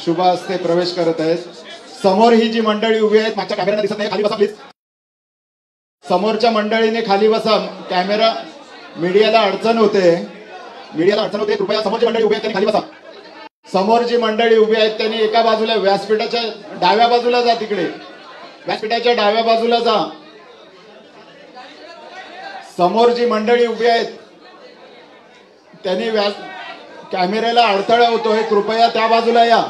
शुभ हस्ते प्रवेश करत आहेत। समोर ही जी मंडळी उभी आहेत, मागच्या कॅमेऱ्याला दिसत नाही, खाली बसा प्लीज। समोरच्या मंडळीने खाली बसा, कॅमेरा मीडियाला अडचण होते, कृपया समोरची मंडळी उभी आहेत त्यांनी खाली बसा। समोर जी मंडळी उभी आहेत त्यांनी एका बाजूला व्यासपीठाच्या डाव्या बाजूला जा, तिकडे व्यासपीठाच्या डाव्या बाजूला जा। समोर जी मंडळी उभी आहेत त्यांनी कॅमेऱ्याला अडथळा होतोय, कृपया त्या बाजूला या।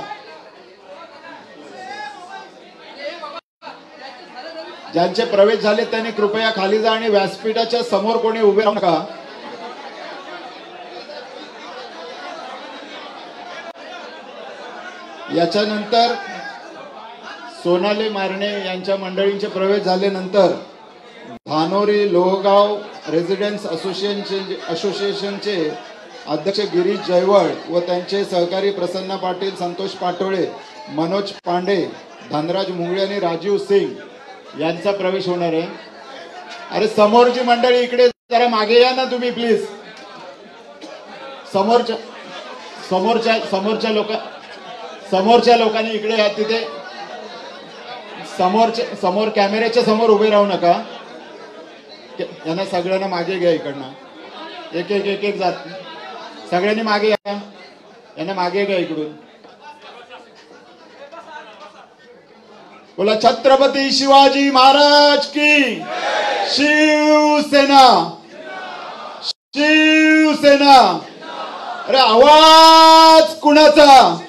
ज्यांचे प्रवेश झाले त्यांनी कृपया खाली जा आणि व्यासपीठाच्या समोर कोणी उभे राहू नका। याच्यानंतर सोनाली मारणे यांच्या मंडळींचे प्रवेश झाल्यानंतर धानोरी लोहगाव रेसिडेंट्स असोसिएशनचे अध्यक्ष गिरीश जयवळ व त्यांचे सहकारी प्रसन्न पाटील, संतोष पाटोळे, मनोज पांडे, धनराज मुंगळे आणि राजीव सिंग यांचा प्रवेश होणार आहे। अरे समोरची मंडळी इकडे जरा मागे या ना तुम्ही प्लीज। समोरच्या लोकांनी इकडे या, तिथे समोर कॅमेऱ्याच्या समोर उभे राहू नका। यांना सगळ्यांना मागे घ्या, इकडनं एक एक एक एक जात, सगळ्यांनी मागे या, यांना मागे घ्या इकडून। बोला छत्रपती शिवाजी महाराज की, शिवसेना शिवसेना। अरे आवाज कुणाचा?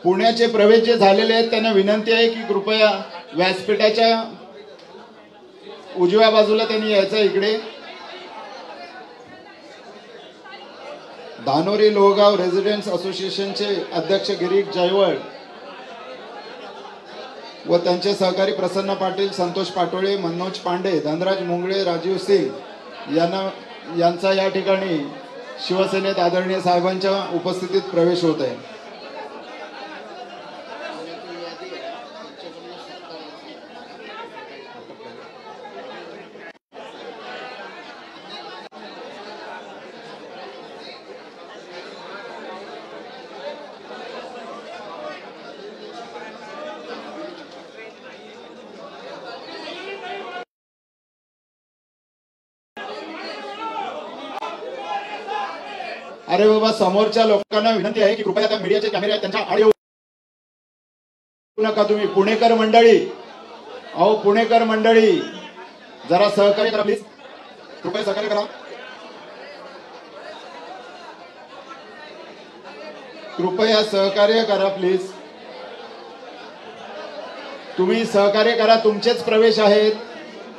पुण्याचे प्रवेश जे झालेले आहेत त्यांना विनंती आहे की कृपया व्यासपीठाच्या उजव्या बाजूला त्यांनी यायचं इकडे। धानोरी लोहगाव रेसिडेंट्स असोसिएशनचे अध्यक्ष गिरीश जयवळ व त्यांचे सहकारी प्रसन्न पाटील, संतोष पाटोळे, मनोज पांडे, धनराज मुंगळे, राजीव सिंग यांचा या ठिकाणी शिवसेनेत आदरणीय साहेबांच्या उपस्थितीत प्रवेश होत आहे। अरे बाबा, समोरच्या लोकांना विनंती आहे की कृपया त्या मीडियाचे कॅमेरे त्यांच्या आड येऊ नका तुम्ही। पुणेकर मंडळी, अहो पुणेकर मंडळी जरा सहकार्य करा प्लीज, कृपया सहकार्य करा, कृपया सहकार्य करा प्लीज। तुम्ही सहकार्य करा, तुमचेच प्रवेश आहेत,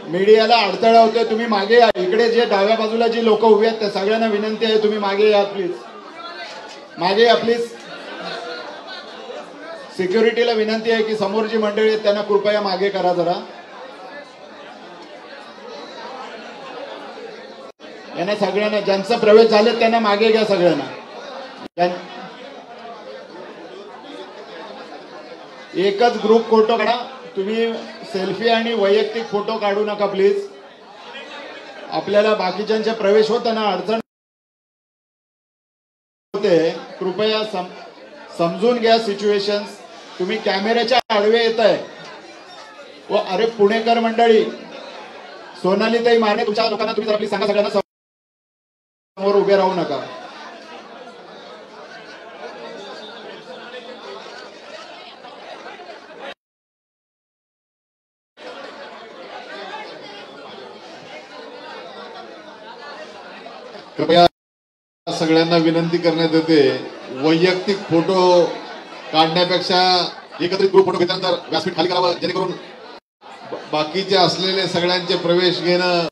मीडियाला अडथळा होतोय, तुम्ही मागे या। इकडे जे डाव्या बाजूला जी लोक उभी आहेत त्या सगळ्यांना विनंती आहे तुम्ही मागे या प्लीज, मागे या प्लीज। सिक्युरिटीला विनंती आहे की समोर जी मंडळी आहेत त्यांना कृपया मागे करा जरा। यांना सगळ्यांना ज्यांचा प्रवेश झाले त्यांना मागे घ्या सगळ्यांना। एकच ग्रुप फोटो काढा तुम्ही, सेल्फी आणि वैयक्तिक फोटो काढू नका प्लीज। आपल्याला बाकीच्यांचा प्रवेश होताना अडचण होते, कृपया समजून घ्या सिच्युएशन। तुम्ही कॅमेऱ्याच्या आडवे येत आहे व अरे पुणेकर मंडळी, सोनालीताई मारणे तुमच्या लोकांना तुम्ही प्लीज सांगा सगळ्यांना समोर उभे राहू नका। कृपया सगळ्यांना विनंती करण्यात येते, वैयक्तिक फोटो काढण्यापेक्षा एकत्रित ग्रुप फोटो घेतल्यानंतर व्यासपीठ खाली करावं, जेणेकरून बाकीचे असलेले सगळ्यांचे प्रवेश घेणं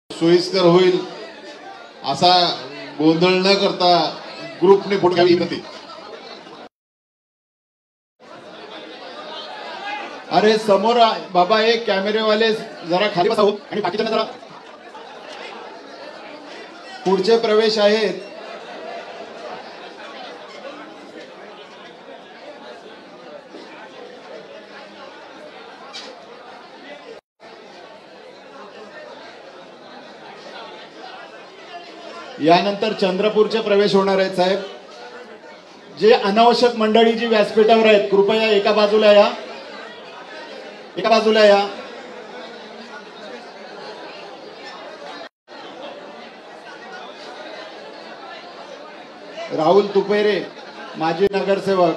सोयीस्कर होईल। असा गोंधळ न करता ग्रुपने फोटो घ्यावी विनंती। अरे समोर बाबा एक कॅमेरेवाले जरा खाली बसावं आणि बाकीच्यांना जरा पुढचे प्रवेश आहेत। यानंतर चंद्रपूरचे प्रवेश होणार आहेत साहेब. जे अनावश्यक मंडळी जी व्यासपीठावर आहेत कृपया एका बाजूला या, एका बाजूला या. राहुल तुपेरे माजी नगरसेवक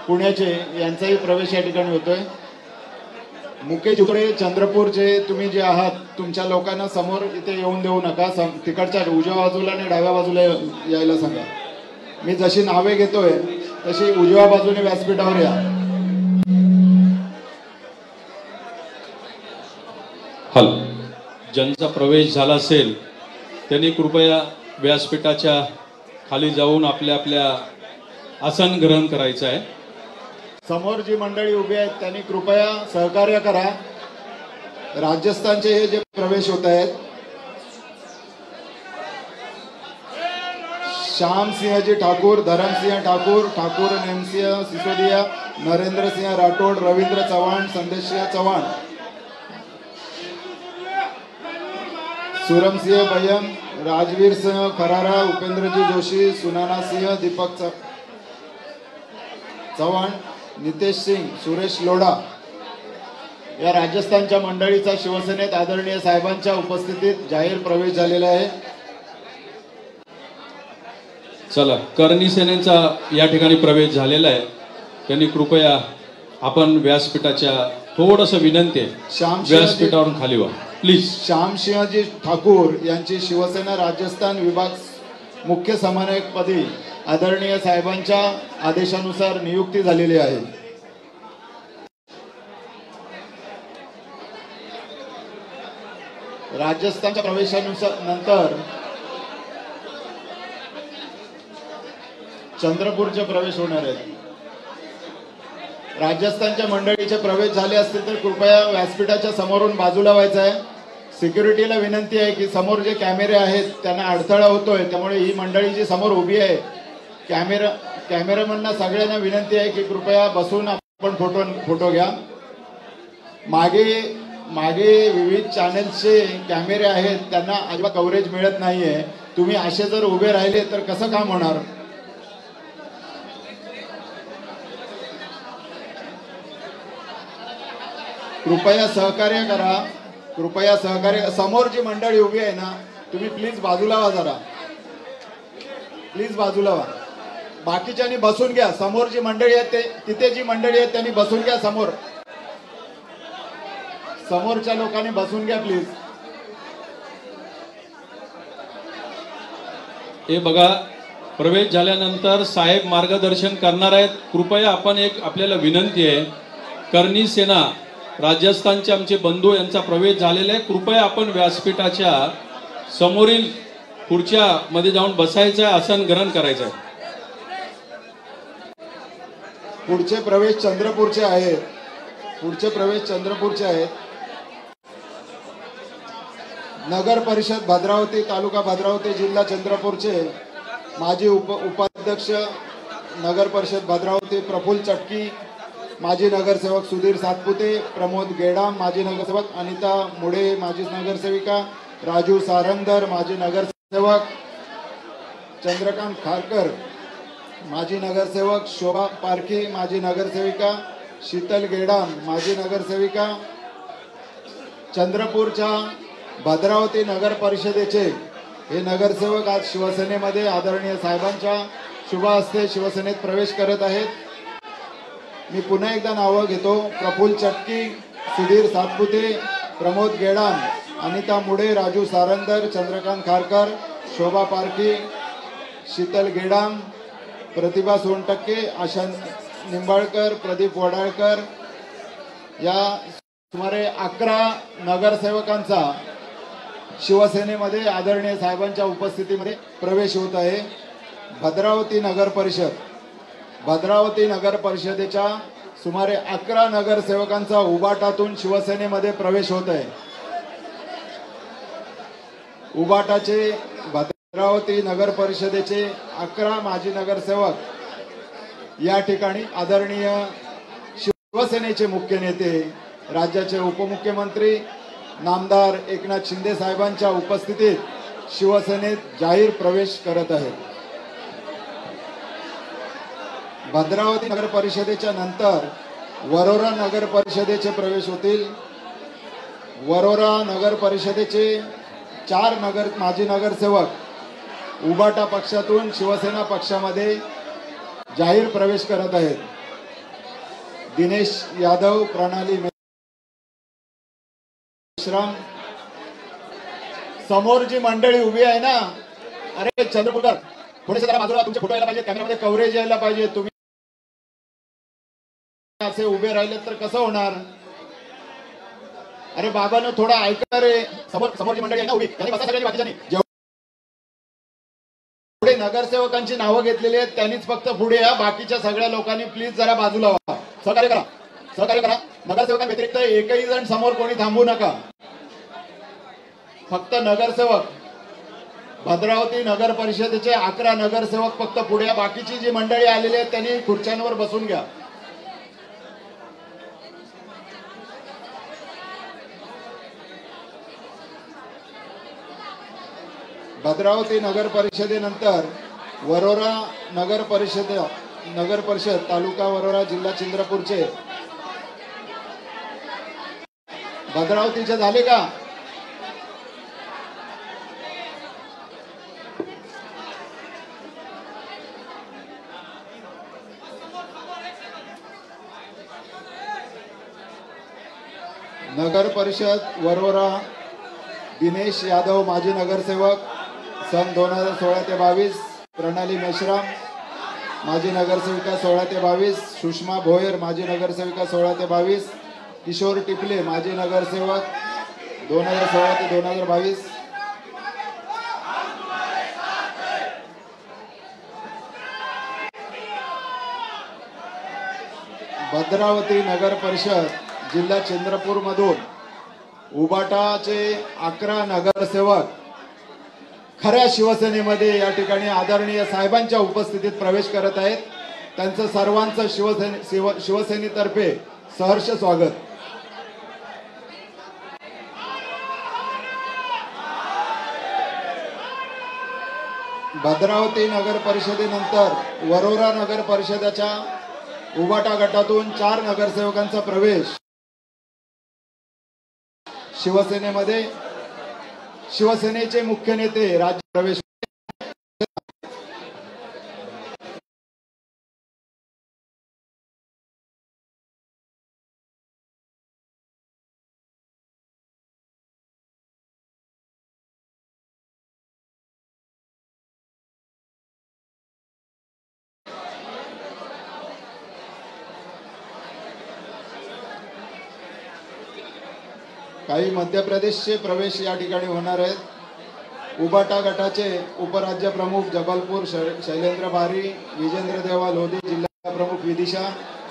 पुण्याचे यांचाही प्रवेश या ठिकाणी होतोय. मुकेश उकडे चंद्रपूरचे तुम्ही जे आहात तुमच्या लोकांना समोर इथे येऊन देऊ नका. तिकडच्या उजव्या बाजूला आणि डाव्या बाजूला यायला सांगा. मी जशी नावे घेतोय तशी उजव्या बाजूने व्यासपीठावर या. हल ज्यांचा प्रवेश झाला असेल त्यांनी कृपया व्यासपीठाच्या खाली जाऊन आपल्या आपल्या आसन ग्रहण करायचं आहे. समोर जी मंडळी उभी आहेत त्यांनी कृपया सहकार्य करा. राजस्थानचे हे जे प्रवेश होत आहेत श्याम सिंहजी ठाकूर, धरमसिंह ठाकूर, ठाकूर नेमसिंह सिसोदिया, नरेंद्र सिंह राठोड, रवींद्र चव्हाण, संदेश सिंह चव्हाण, सुरमसिंह बयम, राजवीर सिंह फरारा, उपेंद्रजी जोशी, सुनाना सिंह, दीपक चव्हाण, नितेश सिंग, सुरेश लोढा या राजस्थानच्या मंडळीचा शिवसेनेत आदरणीय साहेबांच्या उपस्थितीत जाहीर प्रवेश झालेला आहे. चला, करणी सेनेचा या ठिकाणी प्रवेश झालेला आहे. त्यांनी कृपया आपण व्यासपीठाच्या थोडंसं विनंती आहे व्यासपीठावरून खाली व्हा प्लीज. श्यामसिंहजी ठाकूर यांची शिवसेना राजस्थान विभाग मुख्य समन्वयकपदी आदरणीय साहेबांच्या आदेशानुसार नियुक्ती झालेली आहे. राजस्थानच्या प्रवेशानुसार नंतर चंद्रपूरचे प्रवेश होणार आहेत. राजस्थानच्या मंडळीचे प्रवेश झाले असतील तर कृपया व्यासपीठाच्या समोरून बाजूला व्हायचं आहे. सिक्युरिटीला विनंती आहे की समोर जे कॅमेरे आहेत त्यांना अडथळा होतोय, त्यामुळे ही मंडळी जी समोर उभी आहे कॅमेरामॅनना सगळ्यांना विनंती आहे की कृपया बसून आपण फोटो घ्या. मागे विविध चॅनल्सचे कॅमेरे आहेत त्यांना अजिबात कव्हरेज मिळत नाहीये. तुम्ही असे जर उभे राहिले तर कसं काम होणार. कृपया सहकार्य करा, कृपया सहकार्य. समोर जी मंडळी उभी आहे ना तुम्ही प्लीज बाजूला व्हा, जरा प्लीज बाजूला व्हा. बाकीच्यांनी बसून घ्या. समोर जी मंडळी आहेत तिथे जी मंडळी आहेत त्यांनी बसून घ्या. समोरच्या लोकांनी बसून घ्या प्लीज. हे बघा, प्रवेश झाल्यानंतर साहेब मार्गदर्शन करणार आहेत. कृपया आपण आपल्याला विनंती आहे, करणी सेना राजस्थानचे आमचे बंधू यांचा प्रवेश झालेला आहे. कृपया आपण व्यासपीठाच्या समोरील खुर्च्या मध्ये जाऊन बसायचं आहे, आसन ग्रहण करायचं आहे. पुढचे प्रवेश चंद्रपूरचे आहेत. नगर परिषद भद्रावती, तालुका भद्रावती, जिल्हा चंद्रपूरचे माजी उपाध्यक्ष नगर परिषद भद्रावती प्रफुल्ल चटकी, माजी नगरसेवक सुधीर सातपुते, प्रमोद गेडाम माजी नगरसेवक, अनिता मुडे माजी नगरसेविका, राजू सारंगधर माजी नगरसेवक, चंद्रकांत खारकर माजी नगरसेवक, शोभा पारखी माजी नगरसेविका, शीतल गेडाम माजी नगरसेविका. चंद्रपूरच्या भद्रावती नगर परिषदेचे हे नगरसेवक आज शिवसेनेमध्ये आदरणीय साहेबांच्या शुभ हस्ते शिवसेनेत प्रवेश करत आहेत. मी पुन्हा एकदा नावं घेतो. प्रफुल्ल चटकी, सुधीर सातपुते, प्रमोद गेडाम, अनिता मुडे, राजू सारंगधर, चंद्रकांत खारकर, शोभा पारखी, शीतल गेडाम, प्रतिभा सोनटक्के, आशा निंबाळकर, प्रदीप वडाळकर या सुमारे 11 नगरसेवकांचा शिवसेनेमध्ये आदरणीय साहेबांच्या उपस्थितीमध्ये प्रवेश होत आहे. भद्रावती नगर परिषदेच्या सुमारे 11 नगरसेवकांचा उबाटातून शिवसेनेमध्ये प्रवेश होत आहे. उबाटाचे भद्रावती नगर परिषदेचे 11 माजी नगरसेवक या ठिकाणी आदरणीय शिवसेनेचे मुख्य नेते, राज्याचे उपमुख्यमंत्री नामदार एकनाथ शिंदे साहेबांच्या उपस्थितीत शिवसेनेत जाहीर प्रवेश करत आहेत. भद्रावती नगर परिषदेच्या नंतर वरोरा नगर परिषदेचे प्रवेश होतील. वरोरा नगर परिषदेचे 4 माजी नगरसेवक उबाटा पक्षातून शिवसेना पक्षामध्ये जाहीर प्रवेश करत आहेत. दिनेश यादव, प्रणाली मेश्राम. समोर जी मंडळी उभी आहे ना, अरे चंद्रपूरकर थोडेसे जरा बाजूला, तुमचे फोटो यायला पाहिजे, कॅमेरामध्ये कव्हरेज यायला पाहिजे. तुम्ही असे उभे राहिले तर कसं होणार? अरे बाबांनो थोडा ऐका रे. समोरची मंडळी आहे ना उभी, त्यांनी बसा सगळ्यांनी, बाकीच्यांनी. जेवढे नगरसेवकांची नावं घेतलेली आहेत त्यांनीच फक्त पुढे या. बाकीच्या सगळ्या लोकांनी प्लीज जरा बाजूला व्हा. सहकार्य करा, सहकार्य करा. नगरसेवकांव्यतिरिक्त एकही जण समोर कोणी थांबू नका. फक्त नगरसेवक, भद्रावती नगर परिषदेचे 11 नगरसेवक फक्त पुढे या. बाकीची जी मंडळी आलेली आहेत त्यांनी खुर्च्यांवर बसून घ्या. भद्रावती नगर परिषदेनंतर वरोरा नगर परिषद तालुका वरोरा जिल्हा चंद्रपूरचे भद्रावतीचे झाले का? नगर परिषद वरोरा दिनेश यादव माजी नगरसेवक सन 2016 ते 22. प्रणाली मेश्राम माजी नगरसेविका 16 ते 22. सुषमा भोयर माजी नगरसेविका 16 ते 22. किशोर टिपले माजी नगरसेवक 2016 ते 2022. भद्रावती नगर परिषद जिल्हा चंद्रपूर मधून उबाटाचे 11 नगरसेवक खऱ्या शिवसेनेमध्ये या ठिकाणी आदरणीय साहेबांच्या उपस्थितीत प्रवेश करत आहेत. त्यांचं सर्वांचं शिवसेनेतर्फे सहर्ष स्वागत. भद्रावती नगर परिषदेनंतर वरोरा नगर परिषदेच्या उबाटा गटातून 4 नगरसेवकांचा प्रवेश शिवसेनेमध्ये. शिवसेनेचे मुख्य नेते राज्य प्रवेश. काही मध्य प्रदेशचे प्रवेश या ठिकाणी होणार आहेत. उबाटा गटाचे उपराज्य प्रमुख जबलपूर शैलेंद्र बारी, विजेंद्र देवा लोधी जिल्हा प्रमुख विदिशा,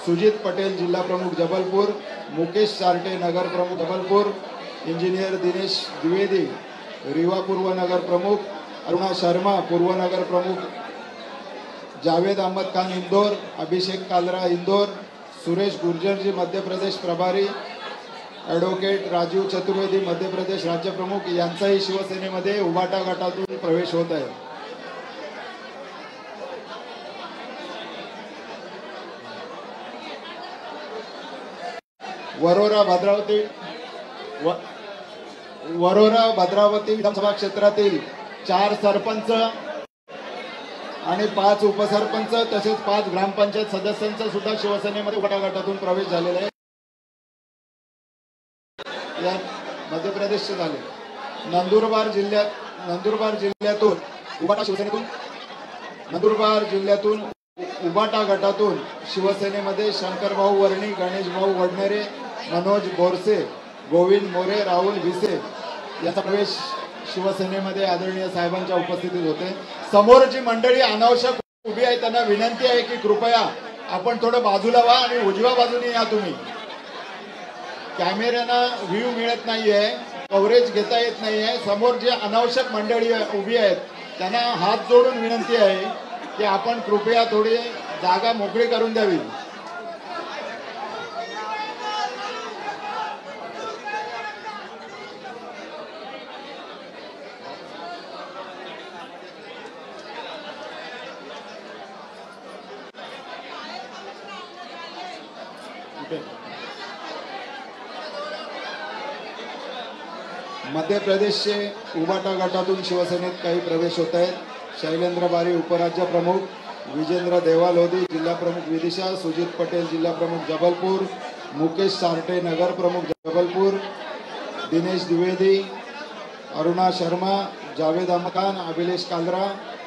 सुजित पटेल जिल्हा प्रमुख जबलपूर, मुकेश सार्टे नगर प्रमुख जबलपूर, इंजिनियर दिनेश द्विवेदी रीवा पूर्व नगर प्रमुख, अरुणा शर्मा पूर्व नगर प्रमुख, जावेद अहमद खान इंदौर, अभिषेक कालरा इंदौर, सुरेश गुर्जरजी मध्य प्रदेश प्रभारी, ॲडव्होकेट राजीव चतुर्वेदी मध्य प्रदेश राज्य प्रमुख यांचाही शिवसेनेमध्ये उबाटा गटातून प्रवेश होत आहे. वरोरा भद्रावती विधानसभा क्षेत्रातील 4 सरपंच आणि 5 उपसरपंच तसेच 5 ग्रामपंचायत सदस्यांचा सुद्धा शिवसेनेमध्ये उबाटा गटातून प्रवेश झालेला आहे. या मध्य प्रदेशचे झाले. नंदुरबार जिल्ह्यातून उबाटा शिवसेनेतून नंदुरबार जिल्ह्यातून उबाटा गटातून शिवसेनेमध्ये शंकरभाऊ वर्णी, गणेशभाऊ वडनेरे, मनोज बोरसे, गोविंद मोरे, राहुल भिसे यांचा प्रवेश शिवसेनेमध्ये आदरणीय साहेबांच्या उपस्थितीत होते. समोर जी मंडळी अनावश्यक उभी आहे त्यांना विनंती आहे की कृपया आपण थोडं बाजूला व्हा आणि उजव्या बाजूने या. तुम्ही कॅमेऱ्यांना व्ह्यू मिळत नाहीये, कव्हरेज घेता येत नाहीये. समोर जे अनावश्यक मंडळी उभी आहेत त्यांना हात जोडून विनंती आहे की आपण कृपया थोडी जागा मोकळी करून द्यावी. मध्य प्रदेशचे उबाटा गटातून शिवसेनेत काही प्रवेश होत आहेत। शैलेंद्र बारी उपराज्य प्रमुख, विजेंद्र देवालोधी जिल्हा प्रमुख विदिशा, सुजीत पटेल जिल्हा प्रमुख जबलपूर, मुकेश सारटे नगर प्रमुख जबलपूर, दिनेश द्विवेदी, अरुणा शर्मा, जावेद अहमद खान,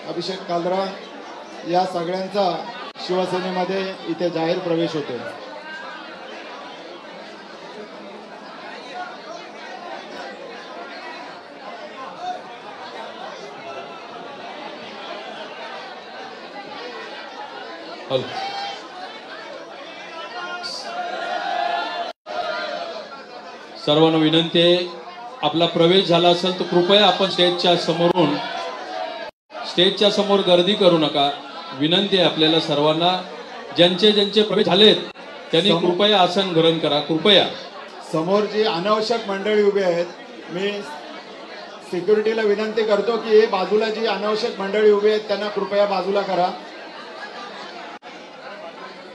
अभिषेक कालरा या सगळ्यांचा शिवसेनेमध्ये इथे जाहीर प्रवेश होतो। सर्वांना विनंती आहे, आपला प्रवेश झाला असेल तर कृपया आपण स्टेजच्या समोर गर्दी करू नका। विनंती आहे आपल्याला सर्वांना, ज्यांचे प्रवेश झालेत त्यांनी कृपया आसन ग्रहण करा। कृपया समोर जी अनावश्यक मंडळी उभी आहेत, मी सिक्युरिटीला विनंती करतो की बाजूला जी अनावश्यक मंडळी उभी आहेत त्यांना कृपया बाजूला करा।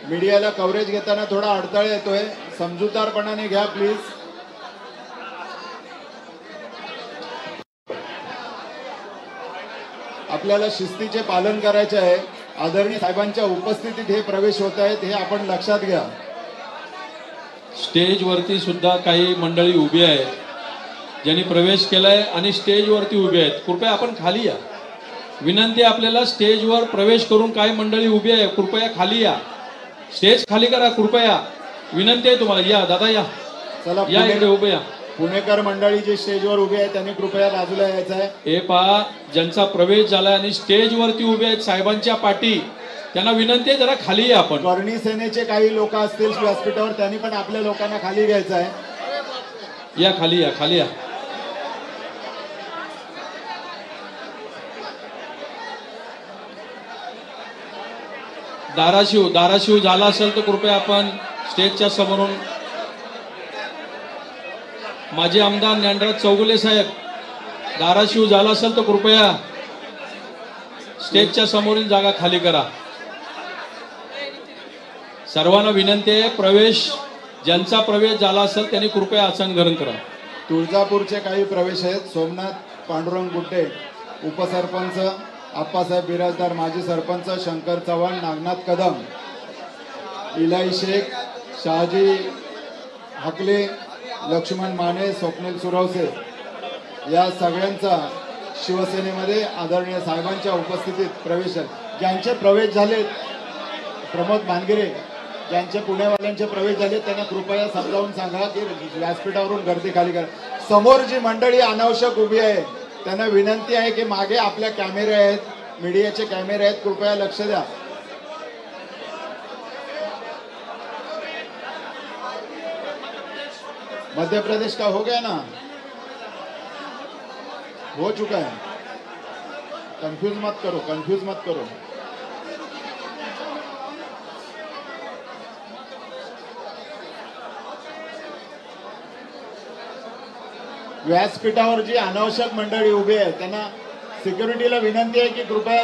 मीडियाला कव्हरेज घेताना थोडा अडथळा येतोय, समजूतदारपणाने घ्या प्लीज। आपल्याला शिस्तीचे पालन करायचे आहे। आदरणीय साहेबांच्या उपस्थितीत हे प्रवेश होत आहेत, हे आपण लक्षात घ्या। स्टेजवरती सुद्धा काही मंडळी उभी आहेत, ज्यांनी प्रवेश केलाय आणि स्टेजवरती उभी आहेत। कृपया आपण खाली या। विनंती आपल्याला, स्टेजवर प्रवेश करून काही मंडळी उभी आहे, कृपया खाली या। स्टेज खाली करा कृपया, विनंती आहे तुम्हाला। या दादा, या चला या इकडे उभे या। पुणेकर मंडळी जी स्टेजवर उभी आहे त्यांनी कृपया बाजूला यायचं आहे। हे पहा, ज्यांचा प्रवेश झाला आणि स्टेजवरती उभे आहेत साहेबांच्या पाठी, त्यांना विनंती आहे जरा खाली या। आपण कर्णी सेनेचे काही लोक असतील व्यासपीठावर, त्यांनी पण आपल्या लोकांना खाली घ्यायचं आहे। या खाली या, खाली या। धाराशिव झाला असेल तर कृपया आपण स्टेजच्या समोरून, माजी आमदार ज्ञानराज चौगुले साहेब, धाराशिव झाला असेल तर कृपया स्टेजच्या समोरील जागा खाली करा। सर्वांना विनंती आहे, ज्यांचा प्रवेश झाला असेल त्यांनी कृपया आसन ग्रहण करा। तुळजापूरचे काही प्रवेश आहेत। सोमनाथ पांडुरंग गुड्डे उपसरपंच, आप्पासाहेब बिराजदार माजी सरपंच, शंकर चव्हाण, नागनाथ कदम, इलाई शेख, शहाजी हकले, लक्ष्मण माने, स्वप्नील सुरवसे या सगळ्यांचा शिवसेनेमध्ये आदरणीय साहेबांच्या उपस्थितीत प्रवेश आहे। ज्यांचे प्रवेश झाले, प्रमोद मानगिरे, ज्यांचे पुणेवाल्यांचे प्रवेश झाले त्यांना कृपया समजावून सांगा की व्यासपीठावरून गर्दी खाली करा। समोर जी मंडळी अनावश्यक उभी आहे त्यांना विनंती आहे की मागे आपल्या कॅमेरे आहेत, मीडियाचे कॅमेरे आहेत, कृपया लक्ष द्या। मध्य प्रदेश का हो गया ना, हो चुका है, कंफ्यूज मत करो। व्यासपीठावर जी अनावश्यक मंडळी उभी आहे त्यांना सिक्युरिटीला विनंती आहे की कृपया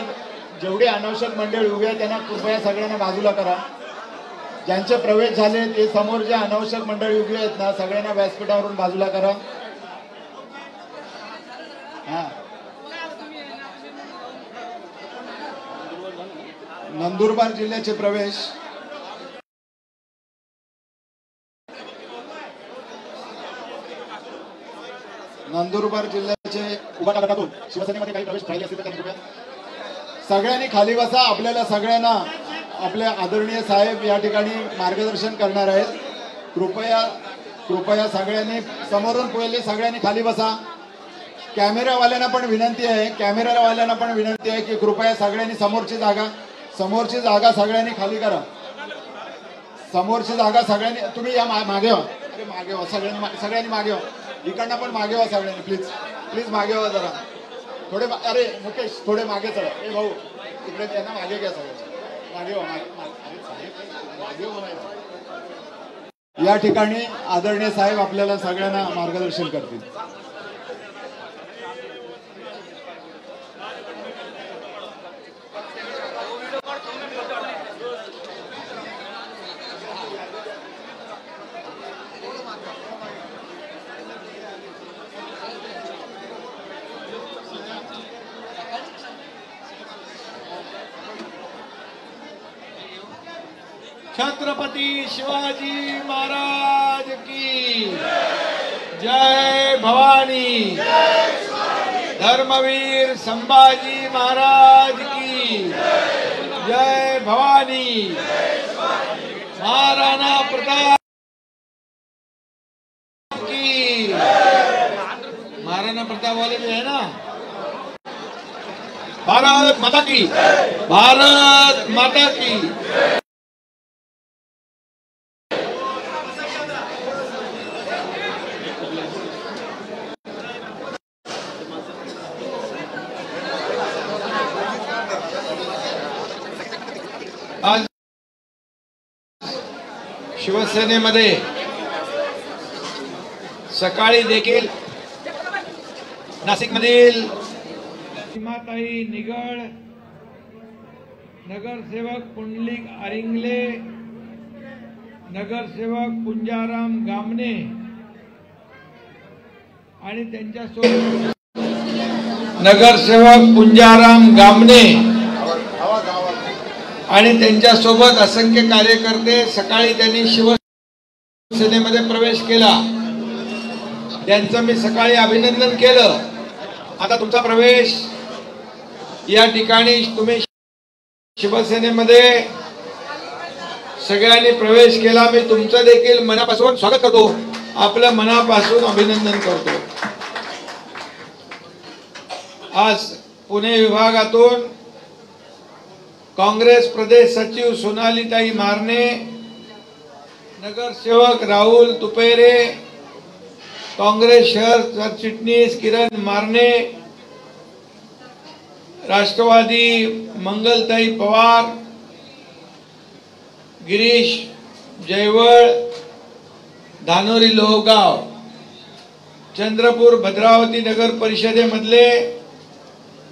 जेवढी अनावश्यक मंडळी उभी आहे त्यांना कृपया सगळ्यांना बाजूला करा। ज्यांचे प्रवेश झाले ते समोर जे अनावश्यक मंडळी उभी आहेत ना, सगळ्यांना व्यासपीठावरून बाजूला करा। नंदुरबार जिल्ह्याचे प्रवेश, नंदुरबार जिल्ह्याचे उबाटा गटातून शिवसेनेमध्ये काही प्रवेश राहिले असतील तर कृपया सगळ्यांनी खाली बसा। आपल्याला सगळ्यांना आपले आदरणीय साहेब या ठिकाणी मार्गदर्शन करणार आहेत। कृपया सगळ्यांनी समोरून पहिले सगळ्यांनी खाली बसा। कॅमेरावाल्यांना पण विनंती आहे की कृपया सगळ्यांनी समोरची जागा सगळ्यांनी खाली करा। समोरची जागा सगळ्यांनी, तुम्ही या मागे व्हा, अरे मागे व्हा, सगळ्यांनी मागे व्हा, इकडनं पण मागे व्हा सगळ्यांनी, प्लीज मागे व्हा जरा थोडे। अरे मुकेश थोडे मागे चला, ए भाऊ इकडे त्यांना मागे घ्या, सगळ्यांना मागे व्हा, या ठिकाणी आदरणीय साहेब आपल्याला सगळ्यांना मार्गदर्शन करतील। छत्रपती शिवाजी महाराज की जय भवानी। धर्मवीर संभाजी महाराज की जय भवानी। महाराणा प्रताप की, महाराणा प्रताप वाले भी है ना। भारत माता की, भारत माता की। आज शिवसेनेमध्ये सकाळी देखील नाशिकमधील सीमाताई निगळ, नगरसेवक पुंडलिक आरिंगले, नगरसेवक पुंजाराम गामने आणि त्यांच्यासोबत नगरसेवक पुंजाराम गामने आणि त्यांच्यासोबत असंख्य कार्यकर्ते सकाळी त्यांनी शिवसेनेमध्ये प्रवेश केला। त्यांचं मी सकाळी अभिनंदन केलं। आता तुमचा प्रवेश या ठिकाणी तुम्ही शिवसेनेमध्ये सगळ्यांनी प्रवेश केला। मी तुमचं देखील मनापासून स्वागत करतो, आपलं मनापासून अभिनंदन करतो। आज पुणे विभागातून काँग्रेस प्रदेश सचिव सोनालीताई मारणे, नगरसेवक राहुल तुपेरे, काँग्रेस शहर सरचिटणीस किरण मारणे, राष्ट्रवादी मंगलताई पवार, गिरीश जयवळ, धानोरी लोहगाव, चंद्रपूर भद्रावती नगर परिषदेमधले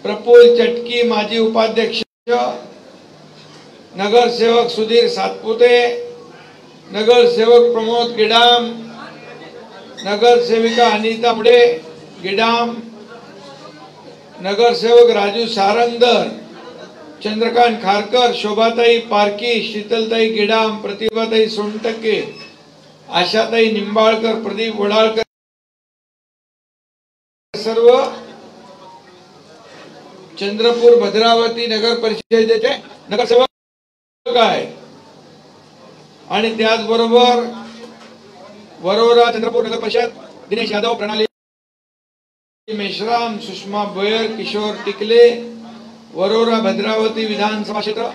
प्रफुल्ल चटकी माजी उपाध्यक्ष, नगरसेवक सुधीर सातपुते, नगरसेवक प्रमोद गिडाम, नगरसेविका अनिता मुडे गिडाम, नगरसेवक राजू सारंगधर, चंद्रकांत खारकर, शोभाताई पारकी, शीतलताई गिडाम, प्रतिभाताई सोनटक्के, आशाताई निंबाळकर, प्रदीप वडाळकर, सर्व चंद्रपूर भद्रावती नगर परिषदेचे नगरसेवक आहे। आणि त्याचबरोबर वरोरा चंद्रपूर नगर परिषद दिनेश यादव, प्रणाली मेश्राम, सुषमा बोयर, किशोर टिकले, वरोरा भद्रावती विधानसभा क्षेत्र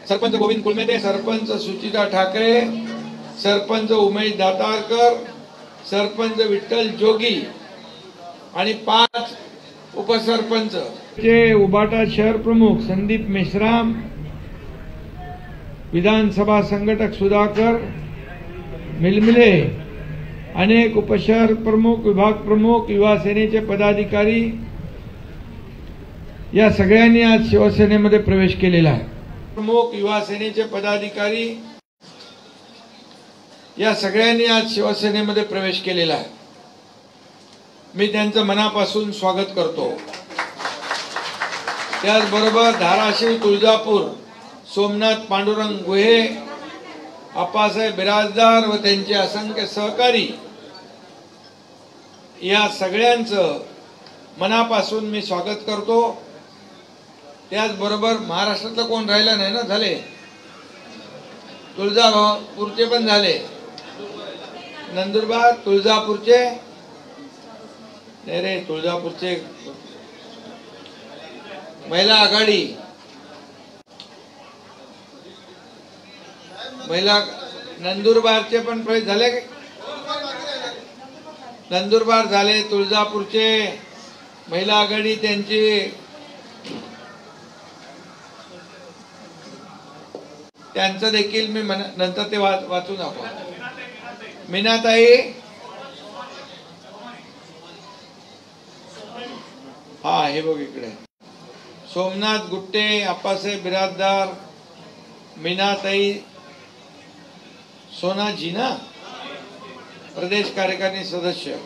सरपंच गोविंद कुलमेते, सरपंच सुचिता ठाकरे, सरपंच उमेश दातारकर, सरपंच विठ्ठल जोगी आणि 5 उपसरपंच चे उबाटा शहर प्रमुख संदीप मेश्राम, विधानसभा संघटक सुधाकर मिलमिले, अनेक उपशहर प्रमुख, विभाग प्रमुख, युवा सेनेचे पदाधिकारी या सगळ्यांनी आज शिवसेनेमध्ये प्रवेश केलेला आहे। प्रमुख, युवा सेनेचे पदाधिकारी या सगळ्यांनी आज शिवसेनेमध्ये प्रवेश केलेला आहे। मी त्यांचं मनापासून स्वागत करतो। त्याचबरोबर धाराशिव, तुळजापूर, सोमनाथ पांडुरंग गुहे, आप्पासाहेब बिराजदार व त्यांचे असंख्य सहकारी या सगळ्यांचं मनापासून मी स्वागत करतो। त्याचबरोबर महाराष्ट्रातलं कोण राहिलं नाही ना, झाले तुळजापूरचे पण झाले, नंदुरबार, तुळजापूरचे नाही रे, तुळजापूरचे महिला आघाडी, महिला नंदुरबारचे पण प्रवेश झाले, नंदुरबार झाले, तुळजापूरचे महिला आघाडी त्यांची त्यांचं देखील मी नंतर ते वाचून दाखवा। मीनाताई, हा हे बघ इकडे, सोमनाथ गुट्टे, आप्पासाहेब बिराजदार, मीनाताई सोनाजी ना, प्रदेश कार्यकारिणी सदस्य,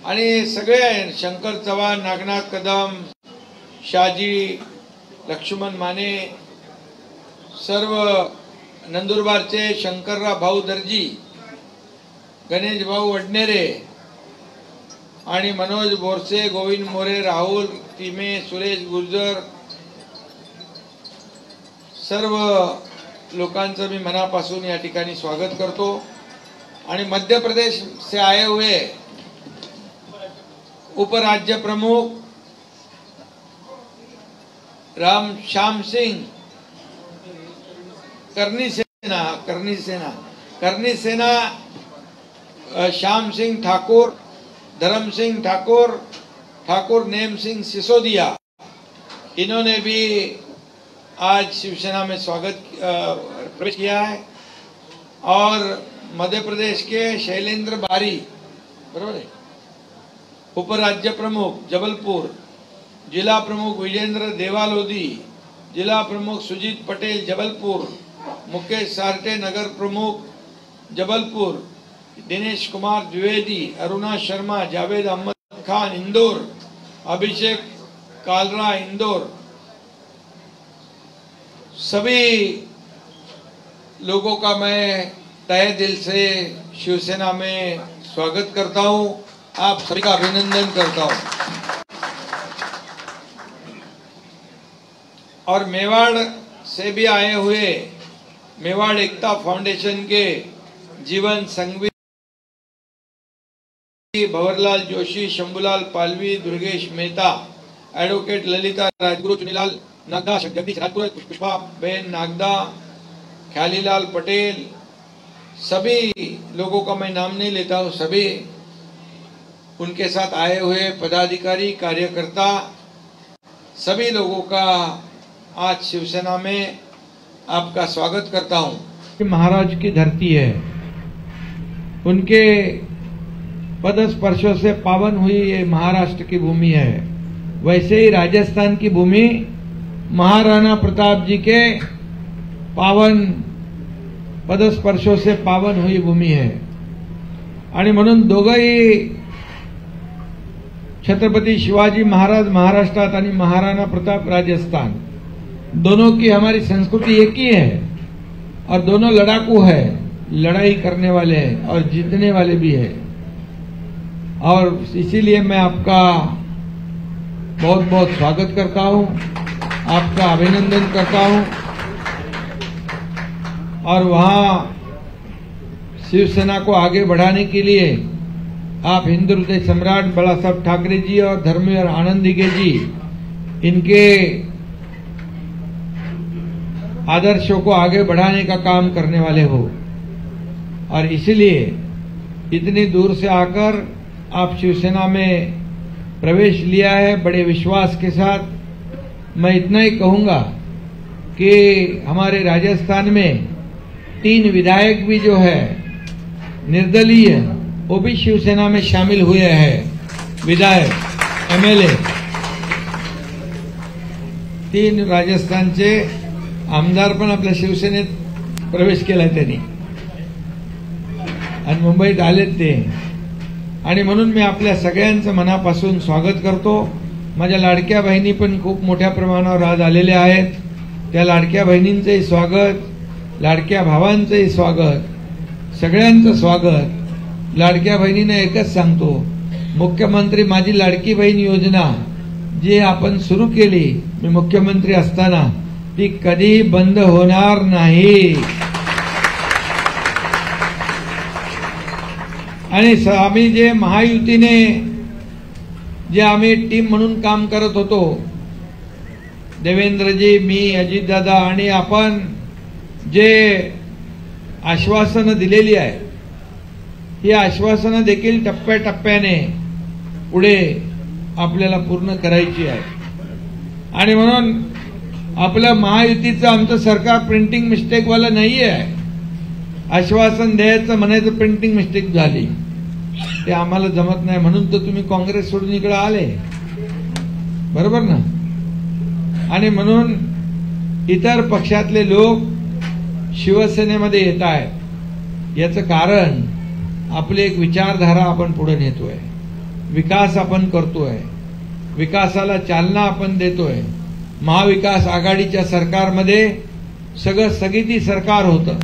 आणि सगळे शंकर चव्हाण, नागनाथ कदम, शाजी, लक्ष्मण माने, सर्व नंदुरबारचे शंकरराव भाऊ दर्जी, गणेश भाऊ वडनेरे आणि मनोज बोरसे, गोविंद मोरे, राहुल तिमे, सुरेश गुर्जर, सर्व लोकांचं मी मनापासून या ठिकाणी स्वागत करतो। आणि मध्य प्रदेश से आए हुए उपराज्य प्रमुख राम श्याम सिंह करनी सेना श्याम सिंह ठाकुर, धर्म सिंह ठाकुर नेम सिंह सिसोदिया, इन्होंने भी आज शिवसेना में प्रवेश किया है। और मध्य प्रदेश के शैलेंद्र बारी, बराबर है, उपराज्य प्रमुख जबलपुर, जिला प्रमुख विजेंद्र देवालोदी, जिला प्रमुख सुजीत पटेल जबलपुर, मुकेश सारटे नगर प्रमुख जबलपुर, दिनेश कुमार द्विवेदी, अरुणा शर्मा, जावेद अहमद खान इंदौर, अभिषेक कालरा इंदौर, सभी लोगों का मैं तहे दिल से शिवसेना में स्वागत करता हूं। आप सभी का अभिनंदन करता हूं। और मेवाड़ से भी आए हुए मेवाड़ एकता फाउंडेशन के जीवन संघवी भंवरलाल जोशी, शंभूलाल पालवी, दुर्गेश मेहता, एडवोकेट ललिता राजगुरु, चुनीलाल नागदा, जगदीश राजपुर, पुष्पा बेन नागदा, ख्यालीलाल पटेल, सभी लोगों का मैं नाम नहीं लेता हूँ, सभी उनके साथ आए हुए पदाधिकारी, कार्यकर्ता, सभी लोगों का आज शिवसेना में आपका स्वागत करता हूँ। महाराज की धरती है, उनके पद स्पर्शों से पावन हुई ये महाराष्ट्र की भूमि है। वैसे ही राजस्थान की भूमि महाराणा प्रताप जी के पावन पदस्पर्शों से पावन हुई भूमि है। आणि म्हणून दोघंही छत्रपती शिवाजी महाराज महाराष्ट्रात आणि महाराणा प्रताप राजस्थान, दोनों की हमारी संस्कृति एक ही है और दोनों लड़ाकू है, लड़ाई करने वाले हैं और जीतने वाले भी है। और इसीलिए मैं आपका बहुत बहुत स्वागत करता हूं, आपका अभिनंदन करता हूं। और वहां शिवसेना को आगे बढ़ाने के लिए आप हिंदू हृदय सम्राट बाला साहब ठाकरे जी और धर्मवीर आनंद दिघे जी, इनके आदर्शों को आगे बढ़ाने का काम करने वाले हो। और इसलिए इतनी दूर से आकर आप शिवसेना में प्रवेश लिया है बड़े विश्वास के साथ। मैं इतना ही कहूंगा कि हमारे राजस्थान में 3 विधायक भी जो है निर्दलीय, वो भी शिवसेना में शामिल हुए हैं। विधायक, एमएलए 3 राजस्थानचे आमदार पण आपल्या शिवसेनेत प्रवेश केला त्यांनी आणि मुंबईत आलेत ते। आणि म्हणून मी आपल्या सगळ्यांचं मनापासून स्वागत करतो। माझ्या लाडक्या बहिणी पण खूप मोठ्या प्रमाणावर आज आलेल्या आहेत, त्या लाडक्या बहिणींचंही स्वागत, लाडक्या भावांचंही स्वागत, सगळ्यांचं स्वागत। लाडक्या बहिणींना एकच सांगतो, मुख्यमंत्री माझी लाडकी बहीण योजना जी आपण सुरू केली मी मुख्यमंत्री असताना, ती कधी बंद होणार नाही। आणि आम्ही जे महायुतीने जे आम्ही टीम म्हणून काम करत होतो, देवेंद्रजी, मी, अजितदादा, आणि आपण जे आश्वासनं दिलेली आहे, ही आश्वासनं देखील टप्प्याटप्प्याने पुढे आपल्याला पूर्ण करायची आहे। आणि म्हणून आपलं महायुतीचं आमचं सरकार प्रिंटिंग मिस्टेक वाला नाही आहे। आश्वासन द्यायचं म्हणायचं प्रिंटिंग मिस्टेक झाली, ते आम्हाला जमत नाही, म्हणून तर तुम्ही काँग्रेस सोडून इकडे आले, बरोबर ना। आणि म्हणून इतर पक्षातले लोक शिवसेनेमध्ये येत आहेत, याचं कारण आपली एक विचारधारा आपण पुढे नेतोय, विकास आपण करतोय, विकासाला चालना आपण देतोय। महाविकास आघाडीच्या सरकारमध्ये सगळं स्थगिती सरकार होतं,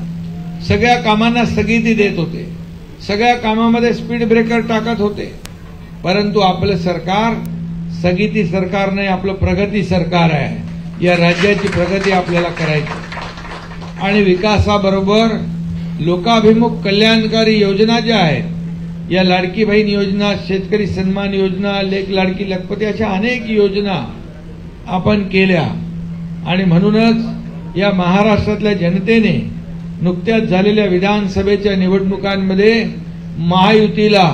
सगळ्या कामांना स्थगिती देत होते, सगळ्या कामामध्ये स्पीड ब्रेकर टाकत होते. परंतु आपलं सरकार स्थगिती सरकार नाही, आपलं प्रगती सरकार आहे. या राज्याची प्रगती आपल्याला करायची आणि विकासाबरोबर लोकाभिमुख कल्याणकारी योजना ज्या आहेत, या लाडकी बहीण योजना, शेतकरी सन्मान योजना, लेक लाडकी लखपती, अशा अनेक योजना आपण केल्या. आणि म्हणूनच या महाराष्ट्रातल्या जनतेने नुकत्याच झालेल्या विधानसभेच्या निवडणुकांमध्ये महायुतीला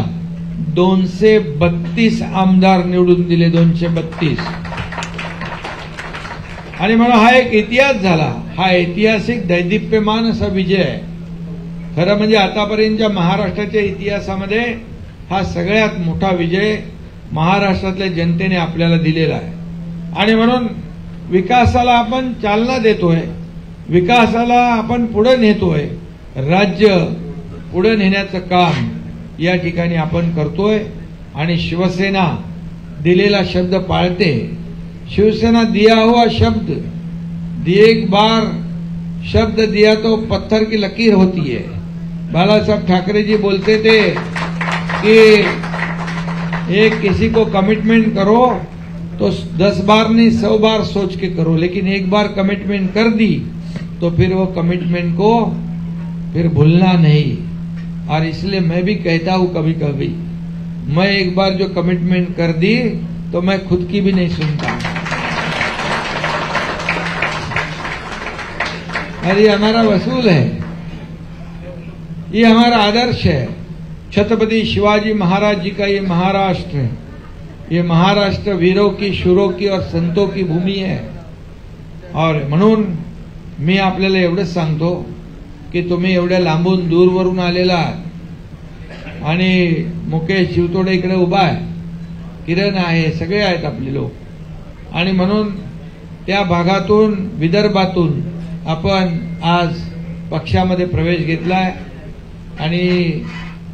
232 आमदार निवडून दिले, 232. आणि मला हा एक इतिहास झाला, हा ऐतिहासिक दैदिप्यमान असा विजय आहे. खरं म्हणजे आतापर्यंतच्या महाराष्ट्राच्या इतिहासामध्ये हा सगळ्यात मोठा विजय महाराष्ट्रातल्या जनतेने आपल्याला दिलेला आहे. आणि म्हणून विकासाला आपण चालना देतोय, विकासाला आपण पुढे नेतोय, राज्य पुढे नेण्याचं काम या ठिकाणी आपण करतोय. आणि शिवसेना दिलेला शब्द पाळते. शिवसेना दिया हुआ शब्द, एक बार शब्द दिया तो पत्थर की लकीर होती है. बालासाहब ठाकरे जी बोलते थे कि एक किसी को कमिटमेंट करो तो 10 बार नहीं 100 बार सोच के करो, लेकिन एक बार कमिटमेंट कर दी तो फिर वो कमिटमेंट को फिर भूलना नहीं. और इसलिए मैं भी कहता हूं कभी कभी, मैं एक बार जो कमिटमेंट कर दी तो मैं खुद की भी नहीं सुनता. और ये हमारा वसूल है, ये हमारा आदर्श है. छत्रपति शिवाजी महाराज जी का ये महाराष्ट्र है, ये महाराष्ट्र वीरों की, शूरों की और संतों की भूमि है. और म्हणून मी आपल्याला एवढंच सांगतो की तुम्ही एवढ्या लांबून दूरवरून आलेला आहात आणि मुकेश शिवतोडे इकडे उभा आहे, किरण आहे, सगळे आहेत आपले लोक. आणि म्हणून त्या भागातून, विदर्भातून आपण आज पक्षामध्ये प्रवेश घेतलाय. आणि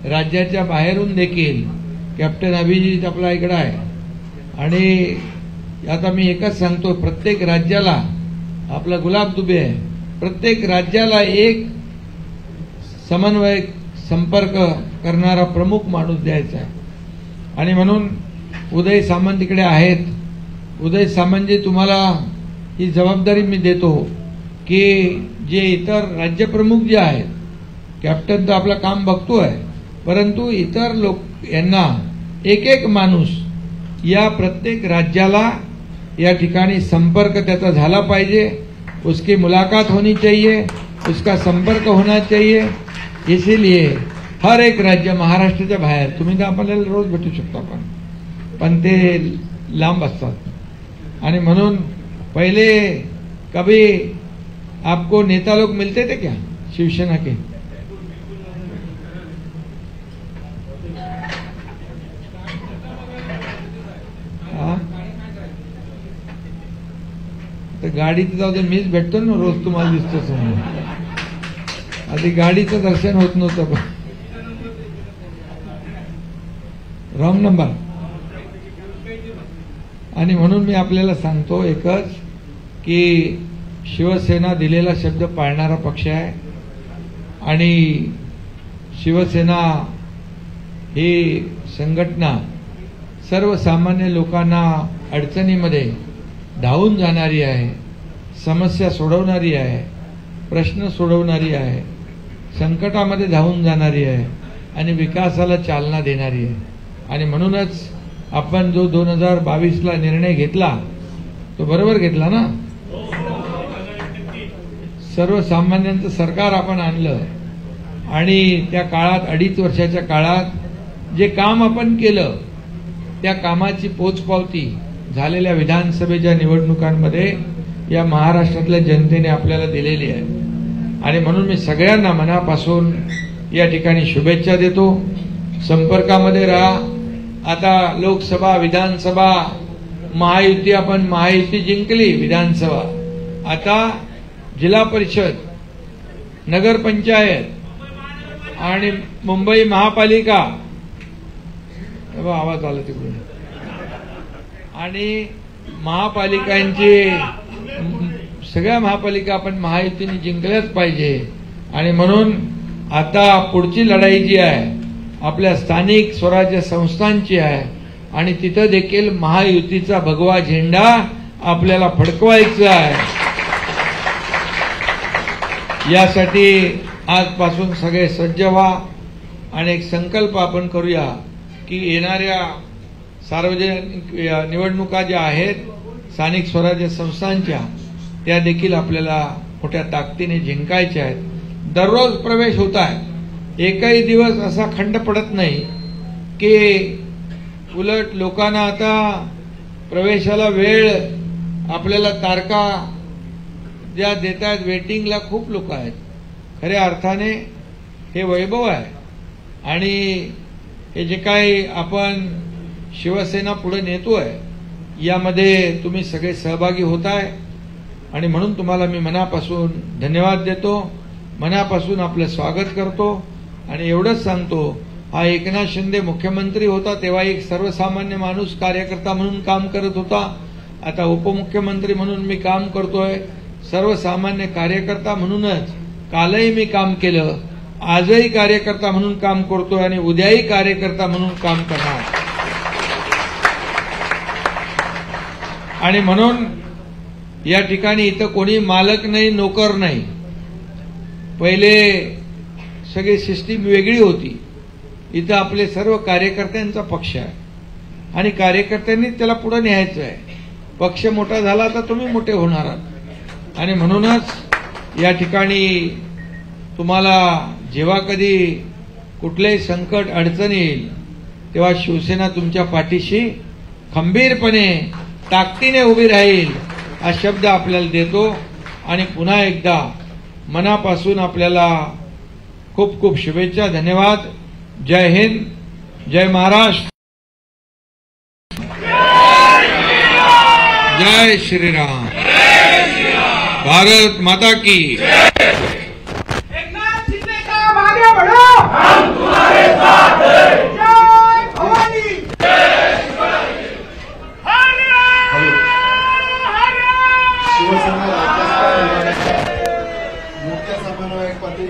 राज्याच्या बाहेरून देखील कॅप्टन अभिजित आपला इकडे आहे. आणि आता मी एकच सांगतो, प्रत्येक राज्याला, आपला गुलाब दुबे आहे, प्रत्येक राज्याला एक समन्वय संपर्क करणारा प्रमुख माणूस द्यायचा आहे. आणि म्हणून उदय सामंत इकडे आहेत. उदय सामंतजी, तुम्हाला ही जबाबदारी मी देतो की जे इतर राज्यप्रमुख जे आहेत, कॅप्टन तर आपलं काम बघतोय, परंतु इतर लोक यांना एक एक माणूस या प्रत्येक राज्याला या ठिकाणी संपर्क त्याचा झाला पाहिजे, उसकी मुलाकात होनी चाहिए, उसका संपर्क होना चाहिए. इसीलिए हर एक राज्य, महाराष्ट्राच्या बाहेर तुम्ही तर आपल्याला रोज भेटू शकता, पण ते लांब असतात. आणि म्हणून पहिले कभी आपको नेता लोग मिलते थे क्या शिवसेना के? तर गाडीत जाऊ दे, मीच भेटतो ना रोज, तुम्हाला दिसतो समोर. आधी गाडीचं दर्शन होत नव्हतं, पण रॉंग नंबर. आणि म्हणून मी आपल्याला सांगतो एकच की शिवसेना दिलेला शब्द पाळणारा पक्ष आहे. आणि शिवसेना ही संघटना सर्वसामान्य लोकांना अडचणीमध्ये धावून जाणारी आहे, समस्या सोडवणारी आहे, प्रश्न सोडवणारी आहे, संकटामध्ये धावून जाणारी आहे आणि विकासाला चालना देणारी आहे. आणि म्हणूनच आपण जो 2022ला निर्णय घेतला तो बरोबर घेतला ना. सर्वसामान्यांचं सरकार आपण आणलं आणि त्या काळात, 2.5 वर्षाच्या काळात जे काम आपण केलं त्या कामाची पोचपावती झालेल्या विधानसभेच्या निवडणुकांमध्ये या महाराष्ट्रातल्या जनतेने आपल्याला दिलेली आहे. आणि म्हणून मी सगळ्यांना मनापासून या ठिकाणी शुभेच्छा देतो. संपर्कामध्ये राहा. आता लोकसभा, विधानसभा, महायुती, आपण महायुती जिंकली विधानसभा, आता जिल्हा परिषद, नगरपंचायत आणि मुंबई महापालिका, आवाज आला तिकडून, आणि महापालिकांची सगळ्या महापालिका आपण महायुतीने जिंकल्याच पाहिजे. आणि म्हणून आता पुढची लढाई जी आहे आपल्या स्थानिक स्वराज्य संस्थांची आहे आणि तिथं देखील महायुतीचा भगवा झेंडा आपल्याला फडकवायचा आहे. यासाठी आजपासून सगळे सज्ज व्हा आणि एक संकल्प आपण करूया की येणाऱ्या सार्वजनिक निवडणुका ज्या आहेत स्थानिक स्वराज्य संस्थांच्या त्या देखील आपल्याला मोठ्या ताकदीने जिंकायच्या आहेत. दररोज प्रवेश होत आहे. एकही दिवस असा खंड पडत नाही की उलट लोकांना आता प्रवेशाला वेळ आपल्याला तारखा ज्या देत आहेत वेटिंगला खूप लोक आहेत. खऱ्या अर्थाने हे वैभव आहे आणि हे जे काही आपण शिवसेना पुढे नेतोय यामध्ये तुम्ही सगळे सहभागी होत आहे आणि म्हणून तुम्हाला मी मनापासून धन्यवाद देतो. मनापासून आपलं स्वागत करतो आणि एवढंच सांगतो हा एकनाथ शिंदे मुख्यमंत्री होता तेव्हा एक सर्वसामान्य माणूस कार्यकर्ता म्हणून काम करत होता. आता उपमुख्यमंत्री म्हणून मी काम करतोय. सर्वसामान्य कार्यकर्ता म्हणूनच कालही मी काम केलं, आजही कार्यकर्ता म्हणून काम करतोय आणि उद्याही कार्यकर्ता म्हणून काम करणार. आणि म्हणून या ठिकाणी इथं कोणी मालक नाही नोकर नाही. पहिले सगळी सिस्टीम वेगळी होती. इथं आपले सर्व कार्यकर्त्यांचा पक्ष आहे आणि कार्यकर्त्यांनी त्याला पुढे न्यायचं आहे. पक्ष मोठा झाला तर तुम्ही मोठे होणार आहात आणि म्हणूनच या ठिकाणी तुम्हाला जेव्हा कधी कुठलेही संकट अडचण येईल तेव्हा शिवसेना तुमच्या पाठीशी खंबीरपणे ताकदीने उभी राहील हा शब्द आपल्याला देतो. आणि पुन्हा एकदा मनापासून आपल्याला खूप खूप शुभेच्छा. धन्यवाद. जय हिंद, जय महाराष्ट्र, जय श्रीराम, भारत माता की. एकनाथ शिंदे साहब आगे बढ़ो, हम तुम्हारे साथ हैं. जय भवानी, शिवसेना राज्यस्तरीय मुख्य समन्वयक पदी